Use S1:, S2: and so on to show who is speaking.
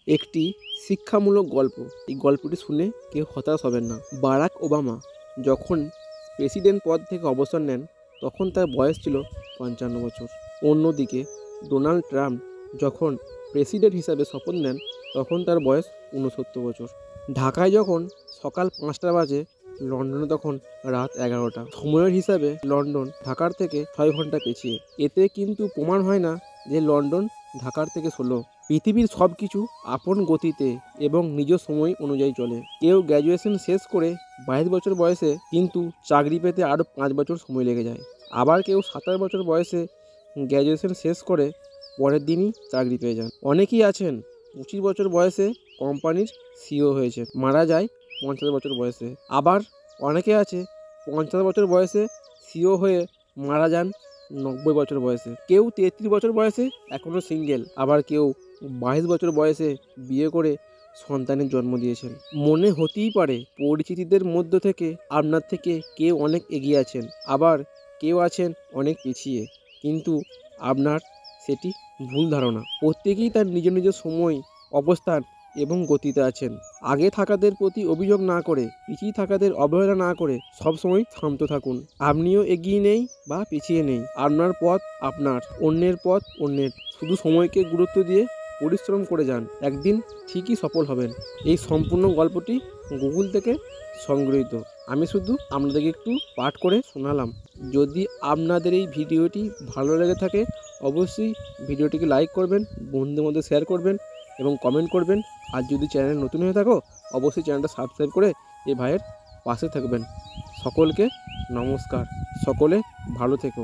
S1: একটি শিক্ষামূলক গল্প। এই গল্পটি শুনে কেউ হতাশ হবেন না। বারাক ওবামা যখন প্রেসিডেন্ট পদ থেকে অবসর নেন তখন তার বয়স ছিল ৫৫ বছর। অন্যদিকে ডোনাল্ড ট্রাম্প যখন প্রেসিডেন্ট হিসাবে শপথ নেন তখন তার বয়স ৬৯ বছর। ঢাকায় যখন সকাল ৫টা বাজে, লন্ডনে তখন রাত ১১টা। সময়ের হিসাবে লন্ডন ঢাকার থেকে ৬ ঘন্টা পিছিয়ে। এতে কিন্তু প্রমাণ হয় না যে লন্ডন ঢাকার থেকে ষোলো। পৃথিবীর সব কিছু আপন গতিতে এবং নিজ সময় অনুযায়ী চলে। কেউ গ্র্যাজুয়েশন শেষ করে ২২ বছর বয়সে কিন্তু চাকরি পেতে আরও ৫ বছর সময় লেগে যায়। আবার কেউ ২৭ বছর বয়সে গ্র্যাজুয়েশন শেষ করে পরের দিনই চাকরি পেয়ে যান। অনেকেই আছেন ২৫ বছর বয়সে কোম্পানির সিইও হয়েছে, মারা যায় ৫০ বছর বয়সে। আবার অনেকে আছে ৫০ বছর বয়সে সিইও হয়ে মারা যান ৯০ বছর বয়সে। কেউ ৩৩ বছর বয়সে এখনও সিঙ্গেল, আবার কেউ ২২ বছর বয়সে বিয়ে করে সন্তানের জন্ম দিয়েছেন। মনে হতেই পারে পরিচিতিদের মধ্য থেকে আপনার থেকে কেউ অনেক এগিয়ে আছেন, আবার কেউ আছেন অনেক পিছিয়ে, কিন্তু আপনার সেটি ভুল ধারণা। প্রত্যেকেই তার নিজ নিজ সময়, অবস্থান এবং গতিতে আছেন। আগে থাকাদের প্রতি অভিযোগ না করে, পিছিয়ে থাকাদের অবহেলা না করে সবসময় শান্ত থাকুন। আপনিও এগিয়ে নেই বা পিছিয়ে নেই, আপনার পথ আপনার, অন্যের পথ অন্যের। শুধু সময়কে গুরুত্ব দিয়ে পরিশ্রম করে যান, একদিন ঠিকই সফল হবেন। এই সম্পূর্ণ গল্পটি গুগল থেকে সংগৃহীত। আমি শুধু আপনাদেরকে একটু পাঠ করে শোনালাম। যদি আপনাদের এই ভিডিওটি ভালো লেগে থাকে অবশ্যই ভিডিওটিকে লাইক করবেন, বন্ধুদের মধ্যে শেয়ার করবেন এবং কমেন্ট করবেন। আর যদি চ্যানেল নতুন হয়ে থাকো অবশ্যই চ্যানেলটা সাবস্ক্রাইব করে এই ভাইয়ের পাশে থাকবেন। সকলকে নমস্কার, সকলে ভালো থেকো।